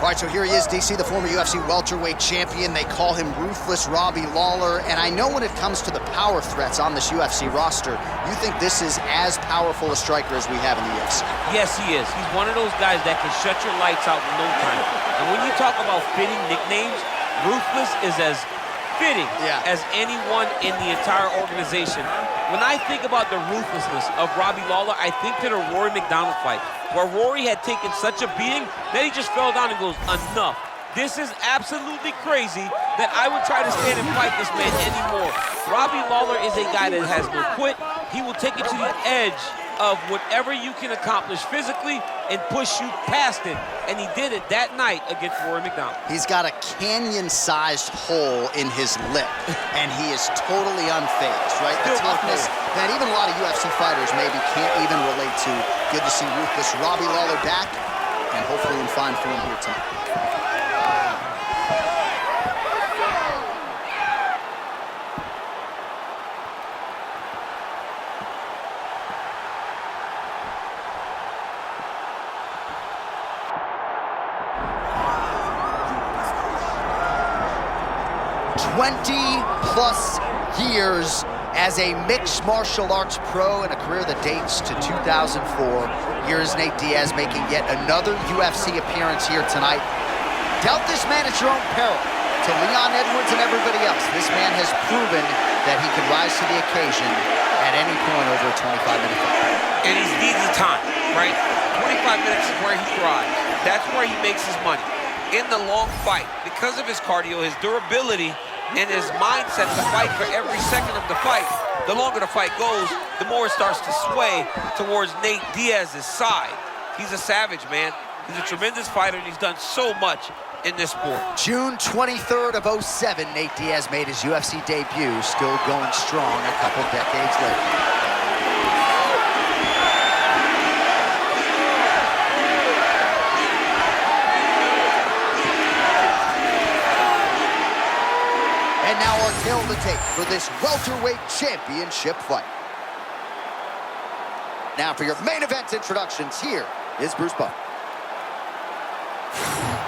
All right, so here he is, DC, the former UFC welterweight champion. They call him Ruthless Robbie Lawler. And I know when it comes to the power threats on this UFC roster, you think this is as powerful a striker as we have in the UFC. Yes, he is. He's one of those guys that can shut your lights out in no time. And when you talk about fitting nicknames, Ruthless is as fitting as anyone in the entire organization. When I think about the ruthlessness of Robbie Lawler, I think to the Rory McDonald fight, where Rory had taken such a beating that he just fell down and goes, enough. This is absolutely crazy that I would try to stand and fight this man anymore. Robbie Lawler is a guy that has no quit. He will take it to the edge of whatever you can accomplish physically and push you past it. And he did it that night against Rory McDonald. He's got a canyon-sized hole in his lip, and he is totally unfazed, right? The toughness that even a lot of UFC fighters maybe can't even relate to. Good to see Ruthless Robbie Lawler back, and hopefully in fine form here tonight. +20 years as a mixed martial arts pro and a career that dates to 2004. Here's Nate Diaz making yet another UFC appearance here tonight. Dealt this man at your own peril. To Leon Edwards and everybody else, this man has proven that he can rise to the occasion at any point over a 25-minute fight. And he needs the time, right? 25 minutes is where he thrives. That's where he makes his money. In the long fight, because of his cardio, his durability, and his mindset to fight for every second of the fight, the longer the fight goes, the more it starts to sway towards Nate Diaz's side. He's a savage, man. He's a tremendous fighter, and he's done so much in this sport. June 23rd of '07, Nate Diaz made his UFC debut, still going strong a couple decades later. And now our tail to tape for this welterweight championship fight. Now for your main event introductions, here is Bruce Buffer.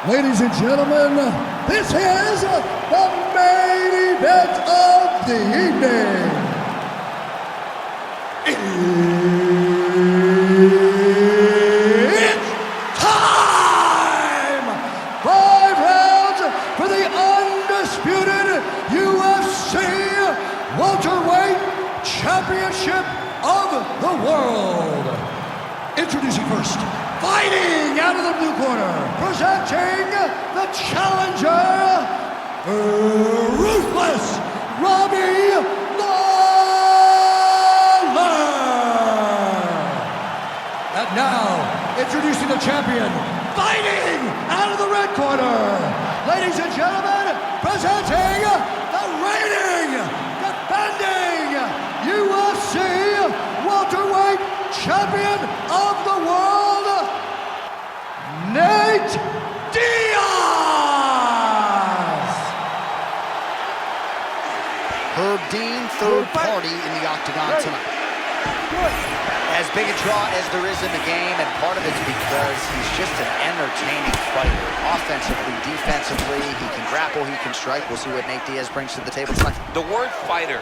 Ladies and gentlemen, this is the main event of the evening. It's time! 5 rounds for the undisputed UFC welterweight championship of the world. Introducing first, fighting out of the blue corner, presenting the challenger, Ruthless Robbie Lawler. And now, introducing the champion, fighting out of the red corner, ladies and gentlemen, presenting the reigning, defending UFC welterweight champion of the world, Nate Diaz! Herb Dean, third party in the octagon tonight. As big a draw as there is in the game, and part of it's because he's just an entertaining fighter. Offensively, defensively, he can grapple, he can strike. We'll see what Nate Diaz brings to the table tonight. The word fighter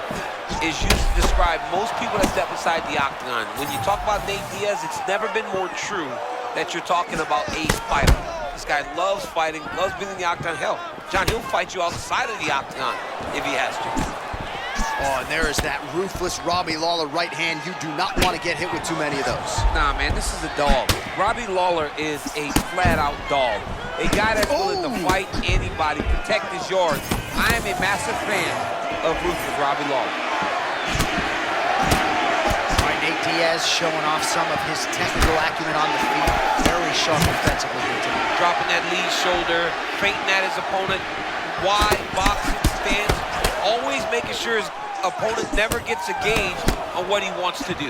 is used to describe most people that step inside the octagon. When you talk about Nate Diaz, it's never been more true that you're talking about a fighter. This guy loves fighting, loves being in the octagon. Hell, John, he'll fight you outside of the octagon if he has to. Oh, and there is that ruthless Robbie Lawler right hand. You do not want to get hit with too many of those. Nah, man, this is a dog. Robbie Lawler is a flat-out dog. A guy that's willing to fight anybody, protect his yard. I am a massive fan of ruthless Robbie Lawler. All right, Nate Diaz showing off some of his technical acumen on the feet. Very sharp defensively here tonight. Dropping that lead shoulder, feinting at his opponent, wide boxing stance, always making sure his opponent never gets a gauge on what he wants to do.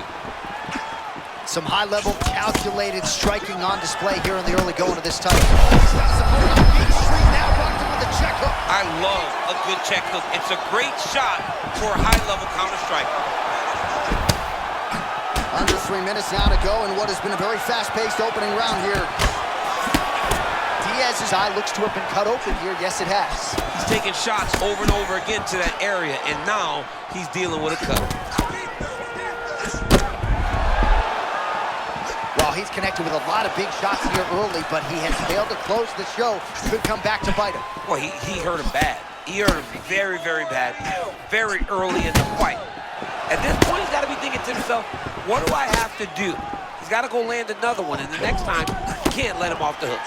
Some high-level calculated striking on display here in the early going of this title. I love a good check hook. It's a great shot for a high-level counter strike. Under 3 minutes now to go in what has been a very fast-paced opening round here. Diaz Diaz's eye looks to have been cut open here. Yes, it has. He's taking shots over and over again to that area, and now he's dealing with a cut. Well, he's connected with a lot of big shots here early, but he has failed to close the show. Could come back to bite him. Well, he hurt him bad. He hurt him very, very bad, very early in the fight. At this point, he's got to be thinking to himself, what do I have to do? He's got to go land another one, and the next time, he can't let him off the hook.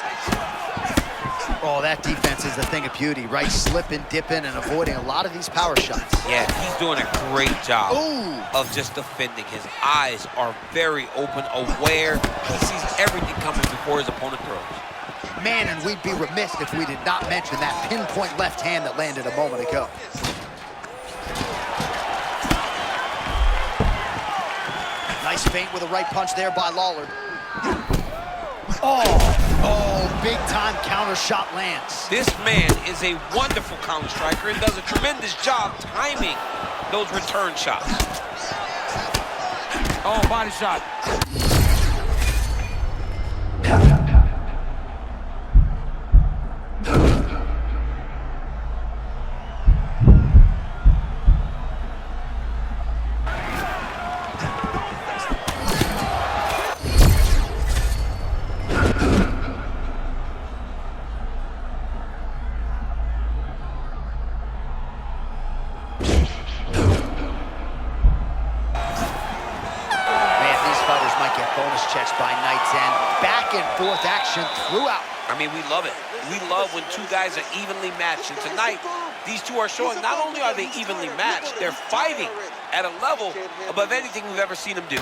Oh, that defense is the thing of beauty, right? Slipping, dipping, and avoiding a lot of these power shots. Yeah, he's doing a great job of just defending. His eyes are very open, aware. He sees everything coming before his opponent throws. Man, and we'd be remiss if we did not mention that pinpoint left hand that landed a moment ago. Nice feint with a right punch there by Lawler. Oh, big time counter shot lands. This man is a wonderful counter striker and does a tremendous job timing those return shots. Oh, body shot. Checks by night's end. Back and forth action throughout. I mean, we love it. We love when two guys are evenly matched. And tonight, these two are showing not only are they evenly matched, they're fighting at a level above anything we've ever seen them do.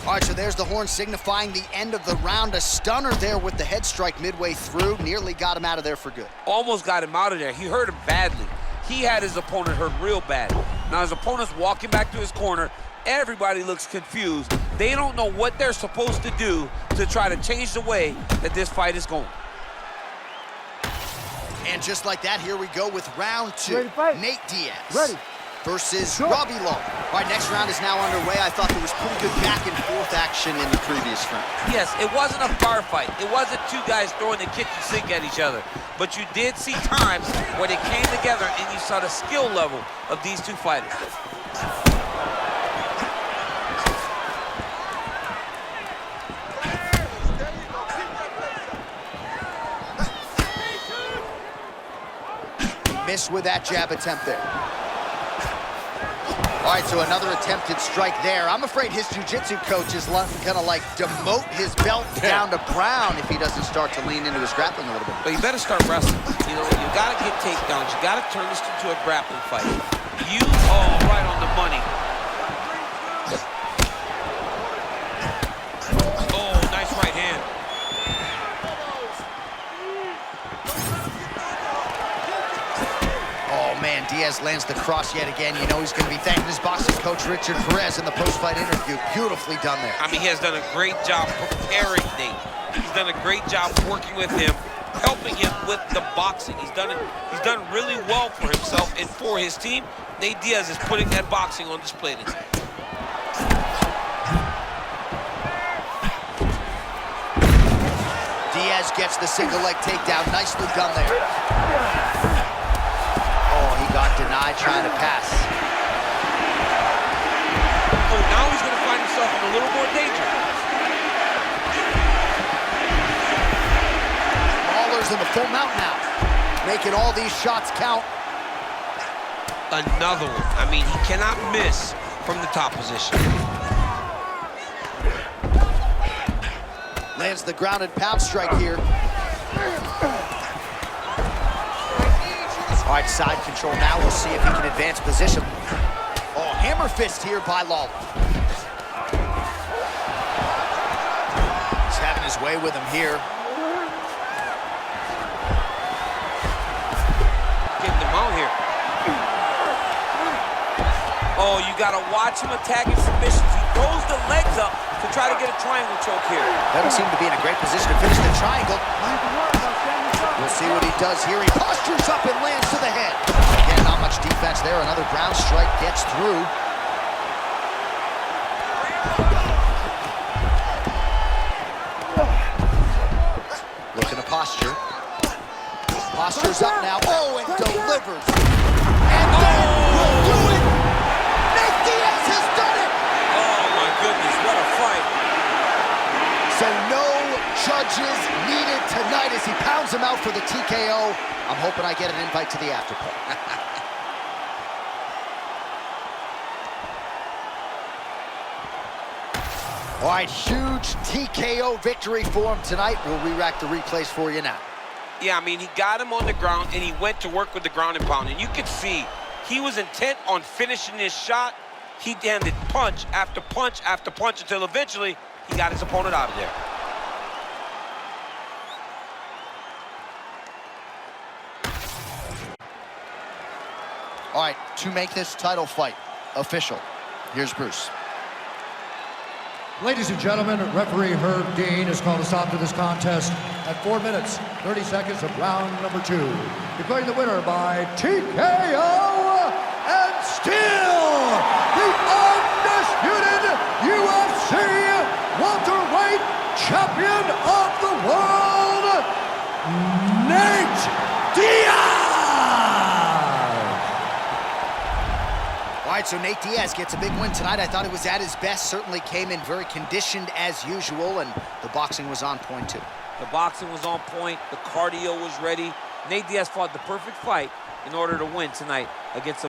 All right, so there's the horn signifying the end of the round. A stunner there with the head strike midway through. Nearly got him out of there for good. Almost got him out of there. He hurt him badly. He had his opponent hurt real bad. Now his opponent's walking back to his corner. Everybody looks confused. They don't know what they're supposed to do to try to change the way that this fight is going. And just like that, here we go with round two. Nate Diaz versus Robbie Lawler. All right, next round is now underway. I thought there was pretty good back and forth action in the previous round. Yes, it wasn't a bar fight. It wasn't two guys throwing the kitchen sink at each other. But you did see times where they came together and you saw the skill level of these two fighters. Missed with that jab attempt there. All right, so another attempted strike there. I'm afraid his jiu-jitsu coach is gonna like demote his belt down to brown if he doesn't start to lean into his grappling a little bit. But you better start wrestling. You know, you gotta get takedowns. You gotta turn this into a grappling fight. Right on the money. Oh, nice right hand. Man, Diaz lands the cross yet again. You know he's going to be thanking his boxing coach, Richard Perez, in the post-fight interview. Beautifully done there. I mean, he has done a great job preparing Nate. He's done a great job working with him, helping him with the boxing. He's done really well for himself and for his team. Nate Diaz is putting that boxing on display tonight. Diaz gets the single leg takedown. Nicely done there. Got denied trying to pass. Oh, now he's going to find himself in a little more danger. Lawler's in the full mount now, making all these shots count. Another one. I mean, he cannot miss from the top position. Lands the grounded pound strike here. All right, side control now. We'll see if he can advance position. Oh, hammer fist here by Lawler. He's having his way with him here. Getting them out here. Oh, you got to watch him attacking submissions. He throws the legs up to try to get a triangle choke here. Doesn't seem to be in a great position to finish the triangle. We'll see what he does here. He postures up and lands to the head. Again, not much defense there. Another ground strike gets through. Looking to posture. Posture's up now. Oh, and delivers. And that will do it. Nate Diaz has done it. Oh, my goodness, what a fight. So no judges needed tonight as he pounds him out for the TKO. I'm hoping I get an invite to the after party. All right, huge TKO victory for him tonight. We'll re-rack the replays for you now. Yeah, I mean, he got him on the ground, and he went to work with the ground and pound. And you could see he was intent on finishing this shot. He landed punch after punch after punch until eventually he got his opponent out of there. All right, to make this title fight official, here's Bruce. Ladies and gentlemen, referee Herb Dean has called a stop to this contest at 4 minutes, 30 seconds of round number 2. Declaring the winner by TKO and still the undisputed UFC welterweight champion of the world, Nate Diaz! All right, so Nate Diaz gets a big win tonight. I thought it was at his best. Certainly came in very conditioned as usual, and the boxing was on point too. The boxing was on point. The cardio was ready. Nate Diaz fought the perfect fight in order to win tonight against